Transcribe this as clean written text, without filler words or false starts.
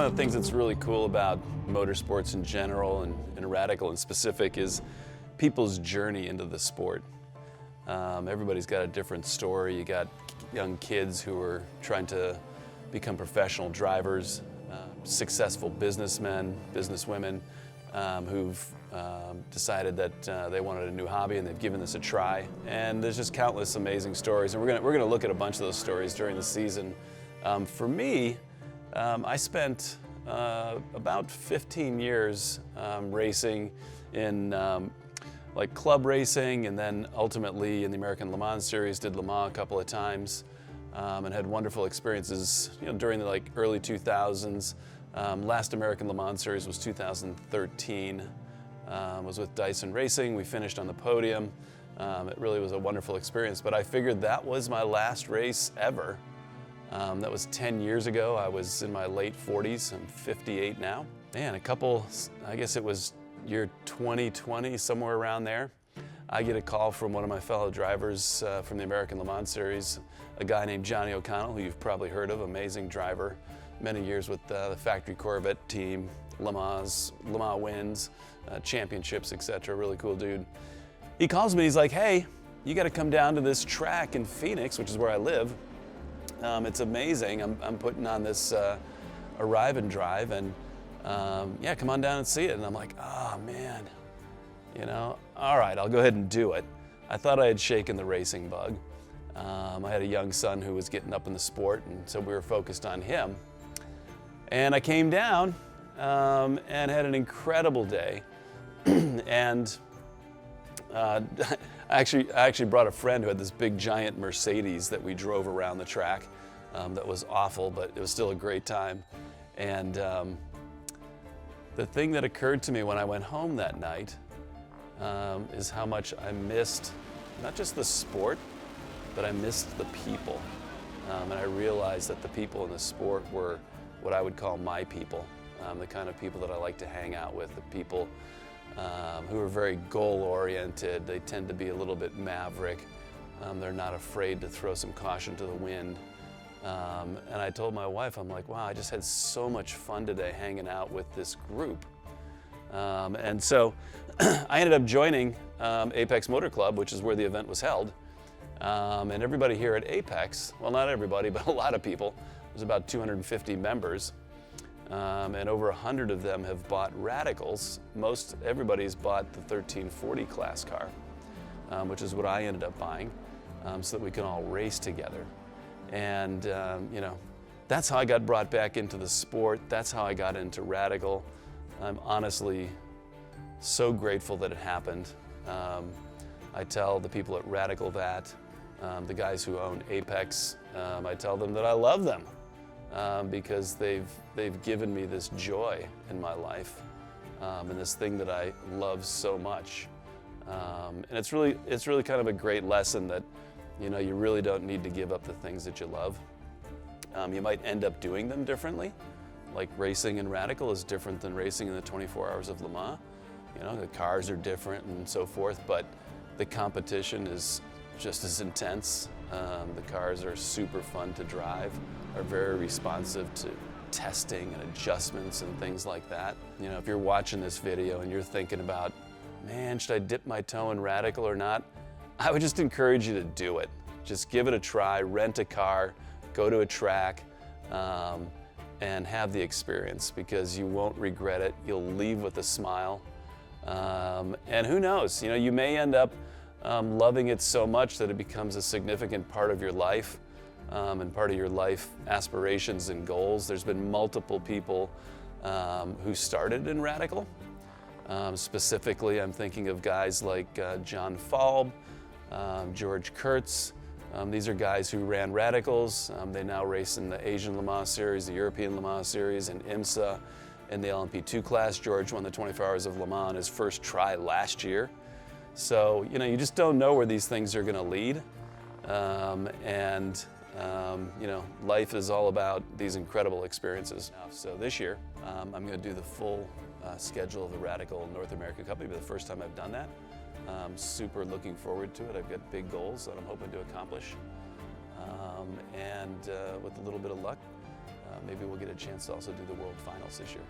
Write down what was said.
one of the things that's really cool about motorsports in general and Radical in specific is people's journey into the sport. Everybody's got a different story. You got young kids who are trying to become professional drivers, successful businessmen, businesswomen who've decided that they wanted a new hobby and they've given this a try. And there's just countless amazing stories, and we're gonna look at a bunch of those stories during the season. For me, I spent about 15 years racing in like club racing, and then ultimately in the American LeMans series, did Le Mans a couple of times, and had wonderful experiences, during the early 2000s. Last American Le Mans series was 2013. Was with Dyson Racing. We finished on the podium. It really was a wonderful experience, but I figured that was my last race ever. That was 10 years ago. I was in my late 40s. I'm 58 now. Man, I guess it was year 2020, somewhere around there. I get a call from one of my fellow drivers from the American Le Mans series, a guy named Johnny O'Connell, who you've probably heard of, amazing driver, many years with the factory Corvette team, Le Mans wins, championships, etc. Really cool dude. He calls me, he's like, hey, you got to come down to this track in Phoenix, which is where I live. It's amazing. I'm putting on this arrive and drive, and yeah, come on down and see it. And I'm like, oh man, all right, I'll go ahead and do it. I thought I had shaken the racing bug. I had a young son who was getting up in the sport, and so we were focused on him. And I came down and had an incredible day. And I actually brought a friend who had this big giant Mercedes that we drove around the track. That was awful, but it was still a great time. And the thing that occurred to me when I went home that night is how much I missed not just the sport, but I missed the people. And I realized that the people in the sport were what I would call my people, the kind of people that I like to hang out with, the people who are very goal-oriented. They tend to be a little bit maverick. They're not afraid to throw some caution to the wind. And I told my wife, I'm like, wow, I just had so much fun today hanging out with this group. And so I ended up joining Apex Motor Club, which is where the event was held. And everybody here at Apex, well, not everybody, but a lot of people, there's about 250 members. And over 100 of them have bought Radicals. Everybody's bought the 1340 class car, which is what I ended up buying, so that we can all race together. And that's how I got brought back into the sport. That's how I got into Radical. I'm honestly so grateful that it happened. I tell the people at Radical that, the guys who own Apex, I tell them that I love them. Because they've given me this joy in my life, and this thing that I love so much. And it's really kind of a great lesson that you really don't need to give up the things that you love. You might end up doing them differently, like racing in Radical is different than racing in the 24 Hours of Le Mans. The cars are different and so forth, but the competition is just as intense. The cars are super fun to drive, are very responsive to testing and adjustments and things like that. If you're watching this video and you're thinking about, man, should I dip my toe in Radical or not? I would just encourage you to do it. Just give it a try, rent a car, go to a track, and have the experience, because you won't regret it. You'll leave with a smile. And who knows, you may end up loving it so much that it becomes a significant part of your life, and part of your life aspirations and goals. There's been multiple people who started in Radical. Specifically, I'm thinking of guys like John Falb, George Kurtz. These are guys who ran Radicals. They now race in the Asian Le Mans series, the European Le Mans series, and IMSA in the LMP2 class. George won the 24 Hours of Le Mans his first try last year. So, you just don't know where these things are going to lead. Life is all about these incredible experiences. So this year, I'm going to do the full schedule of the Radical North America Cup. It'll be the first time I've done that. I'm super looking forward to it. I've got big goals that I'm hoping to accomplish. With a little bit of luck, maybe we'll get a chance to also do the World Finals this year.